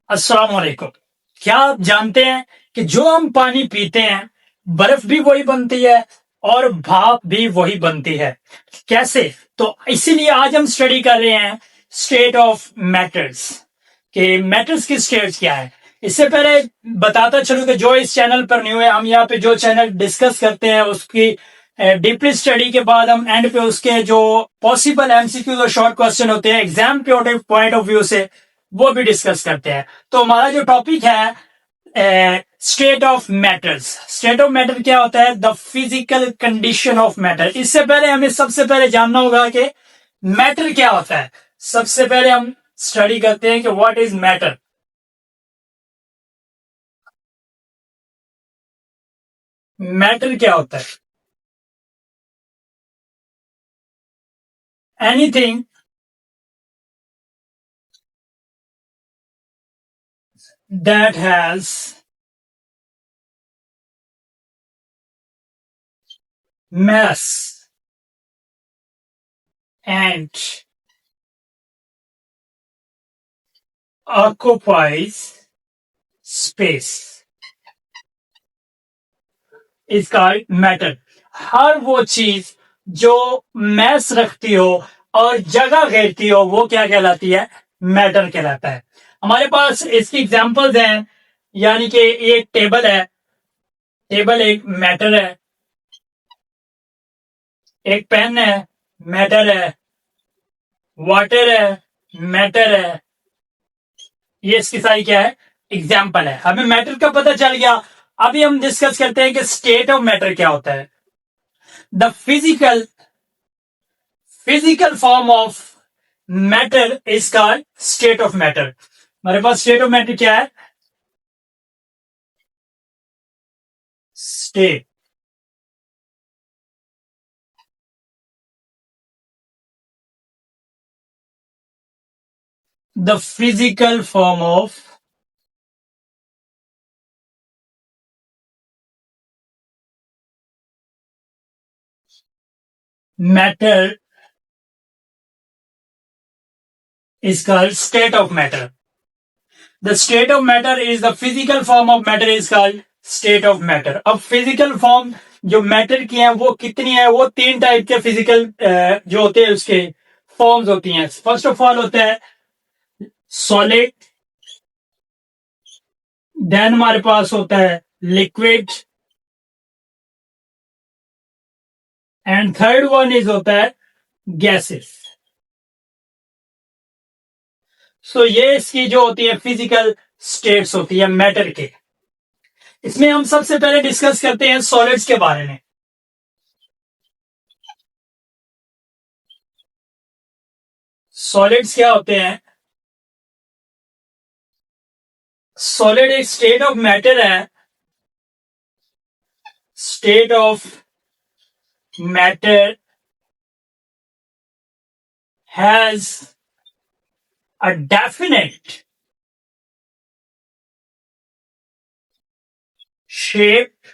अस्सलाम वालेकुम। क्या आप जानते हैं कि जो हम पानी पीते हैं, बर्फ भी वही बनती है और भाप भी वही बनती है। कैसे? तो इसीलिए आज हम स्टडी कर रहे हैं स्टेट ऑफ मैटर्स, कि मैटर्स की स्टेट्स क्या है। इससे पहले बताता चलूं कि जो इस चैनल पर न्यू है, हम यहाँ पे जो चैनल डिस्कस करते हैं उसकी डीपली स्टडी के बाद हम एंड पे उसके जो पॉसिबल एमसीक्यूज और शॉर्ट क्वेश्चन होते हैं एग्जाम के पॉइंट ऑफ व्यू से, वो भी डिस्कस करते हैं। तो हमारा जो टॉपिक है state of matters. State of matter क्या होता है? The physical condition of matter. इससे पहले हमें सबसे पहले जानना होगा कि मैटर क्या होता है। सबसे पहले हम स्टडी करते हैं कि व्हाट इज मैटर। मैटर क्या होता है? Anything that has mass and occupies space is called matter। हर वो चीज जो मैस रखती हो और जगह घेरती हो वो क्या कहलाती है? मैटर कहलाता है। हमारे पास इसकी एग्जांपल्स हैं, यानी कि ये टेबल है, टेबल एक मैटर है। एक पेन है, मैटर है। वाटर है, मैटर है। ये इसकी सारी क्या है? एग्जाम्पल है। हमें मैटर का पता चल गया। अभी हम डिस्कस करते हैं कि स्टेट ऑफ मैटर क्या होता है। The physical form of matter is called state of matter. हमारे पास स्टेट ऑफ मैटर क्या है? State the physical form of matter is called state of matter. The state of matter is the physical form of matter is called state of matter. अब physical form जो matter की है वो कितनी है? वो तीन टाइप के फिजिकल जो होते हैं उसके फॉर्म्स होती हैं। फर्स्ट ऑफ ऑल होता है सॉलिड, देन हमारे पास होता है liquid, and third one is होता है गैसेस। सो ये इसकी जो होती है फिजिकल स्टेट्स होती है मैटर के। इसमें हम सबसे पहले डिस्कस करते हैं सॉलिड्स के बारे में। सॉलिड्स क्या होते हैं? सॉलिड एक स्टेट ऑफ मैटर है। State of matter has a definite shape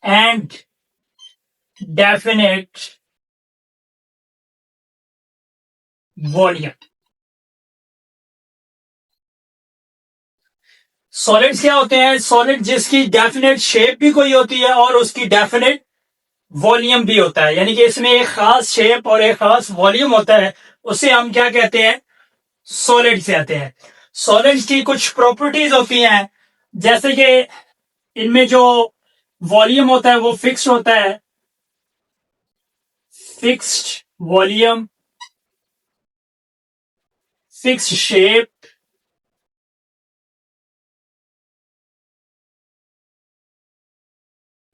and definite volume। Solids क्या होते हैं? सॉलिड जिसकी डेफिनेट शेप भी कोई होती है और उसकी डेफिनेट वॉल्यूम भी होता है, यानी कि इसमें एक खास शेप और एक खास वॉल्यूम होता है। उसे हम क्या कहते हैं? सॉलिड्स कहते हैं। सॉलिड्स की कुछ प्रॉपर्टीज होती हैं, जैसे कि इनमें जो वॉल्यूम होता है वो फिक्स्ड होता है। फिक्स्ड वॉल्यूम, फिक्स्ड शेप,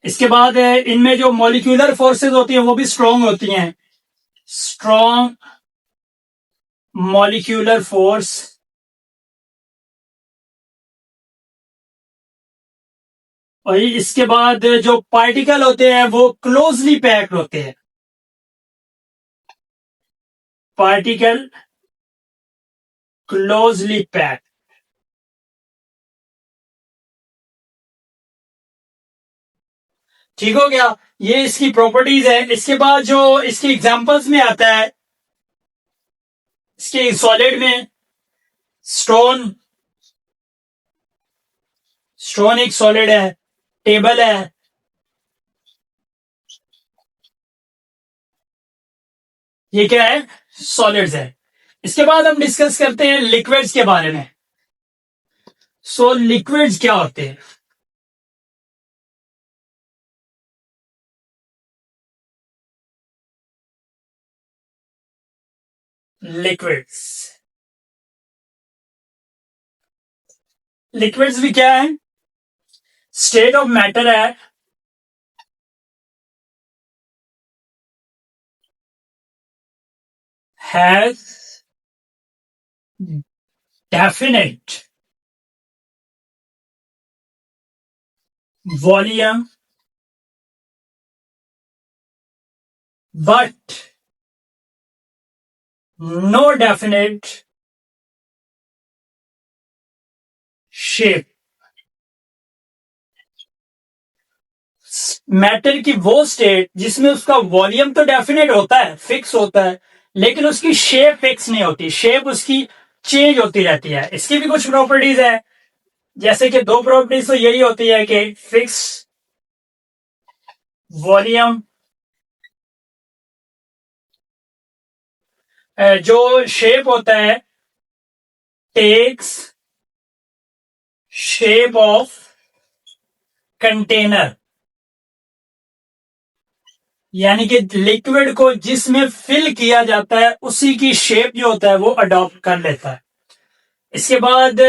इसके बाद इनमें जो मॉलिक्यूलर फोर्सेस होती हैं वो भी स्ट्रॉन्ग होती हैं। स्ट्रॉन्ग मॉलिक्यूलर फोर्स, और इसके बाद जो पार्टिकल होते हैं वो क्लोजली पैक्ड होते हैं। Particle closely packed. ठीक हो गया? ये इसकी प्रॉपर्टीज है। इसके बाद जो इसकी एग्जांपल्स में आता है, इसके सॉलिड में स्टोन, स्टोन एक सॉलिड है, टेबल है, ये क्या है, सॉलिड्स है। इसके बाद हम डिस्कस करते हैं लिक्विड्स के बारे में। सो लिक्विड्स क्या होते हैं? लिक्विड्स, लिक्विड्स भी क्या है, स्टेट ऑफ मैटर है, has definite volume but no definite shape. Matter की वो स्टेट जिसमें उसका वॉल्यूम तो डेफिनेट होता है, फिक्स होता है, लेकिन उसकी शेप फिक्स नहीं होती, शेप उसकी चेंज होती रहती है। इसकी भी कुछ प्रॉपर्टीज है, जैसे कि दो प्रॉपर्टीज तो यही होती है कि फिक्स वॉल्यूम, जो शेप होता है टेक्स शेप ऑफ कंटेनर, यानी कि लिक्विड को जिसमें फिल किया जाता है उसी की शेप जो होता है वो अडॉप्ट कर लेता है। इसके बाद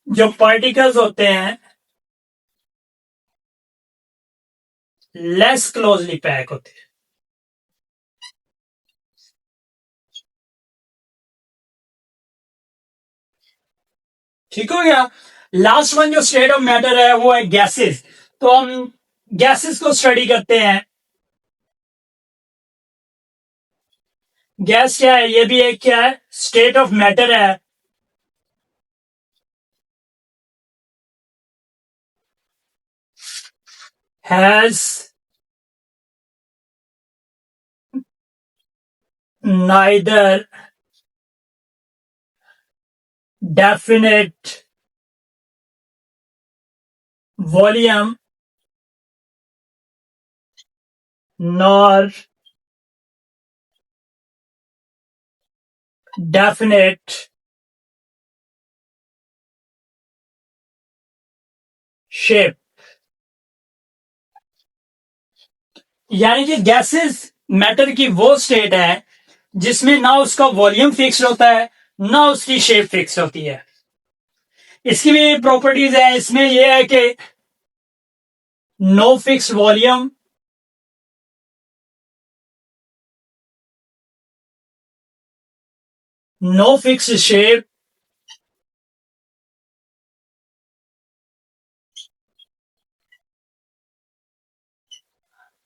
जो पार्टिकल्स होते हैं लेस क्लोजली पैक होते हैं। ठीक हो गया। लास्ट वन जो स्टेट ऑफ मैटर है वो है गैसेस। तो हम गैसेस को स्टडी करते हैं। गैस क्या है, ये भी एक क्या है, स्टेट ऑफ मैटर है। Has neither definite volume nor definite shape. यानी कि गैसेस मैटर की वो स्टेट है जिसमें ना उसका वॉल्यूम फिक्स होता है ना उसकी शेप फिक्स होती है। इसकी भी प्रॉपर्टीज है, इसमें यह है कि no fix volume, no fix shape,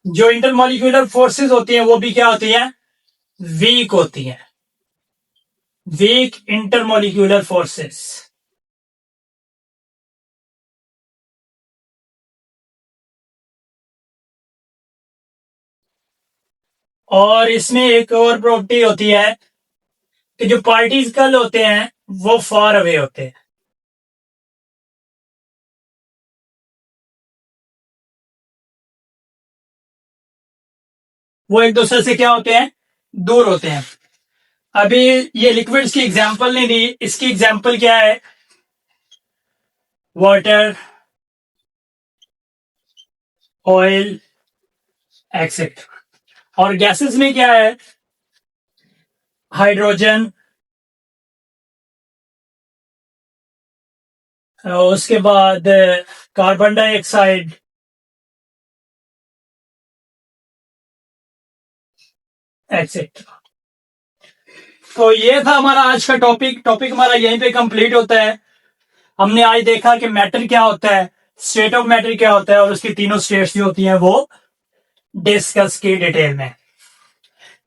जो इंटरमोलिकुलर फोर्सेस होती हैं वो भी क्या होती हैं, वीक होती हैं, वीक इंटरमोलिकुलर फोर्सेस। और इसमें एक और प्रॉपर्टी होती है कि जो पार्टिकल होते हैं वो फार अवे होते हैं। वो एक दूसरे से क्या होते हैं, दूर होते हैं। अभी ये लिक्विड्स की एग्जांपल नहीं दी, इसकी एग्जांपल क्या है, वाटर, ऑयल, एक्सेट्रा। और गैसेस में क्या है, हाइड्रोजन, उसके बाद कार्बन डाइऑक्साइड, एक्सेट्रा। तो ये था हमारा आज का टॉपिक। टॉपिक हमारा यहीं पे कंप्लीट होता है। हमने आज देखा कि मैटर क्या होता है, स्टेट ऑफ मैटर क्या होता है, और उसकी तीनों स्टेट्स जो होती हैं वो डिस्कस की डिटेल में।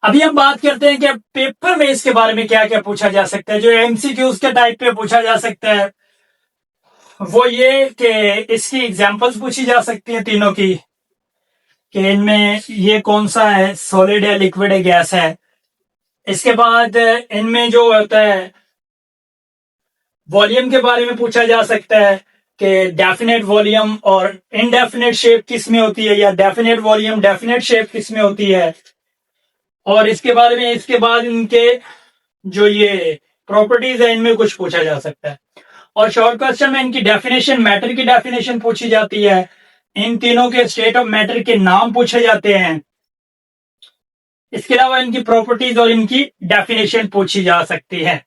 अभी हम बात करते हैं कि पेपर में इसके बारे में क्या क्या पूछा जा सकता है, जो एमसीक्यूज के टाइप पे पूछा जा सकता है। वो ये कि इसकी एग्जांपल्स पूछी जा सकती हैं तीनों की, कि इनमें ये कौन सा है, सॉलिड है, लिक्विड है, गैस है। इसके बाद इनमें जो होता है वॉल्यूम के बारे में पूछा जा सकता है कि डेफिनेट वॉल्यूम और इनडेफिनेट शेप किस में होती है, या डेफिनेट वॉल्यूम डेफिनेट शेप किस में होती है। और इसके बारे में, इसके बाद इनके जो ये प्रॉपर्टीज है इनमें कुछ पूछा जा सकता है। और शॉर्ट क्वेश्चन में इनकी डेफिनेशन, मैटर की डेफिनेशन पूछी जाती है। इन तीनों के स्टेट ऑफ मैटर के नाम पूछे जाते हैं। इसके अलावा इनकी प्रॉपर्टीज और इनकी डेफिनेशन पूछी जा सकती है।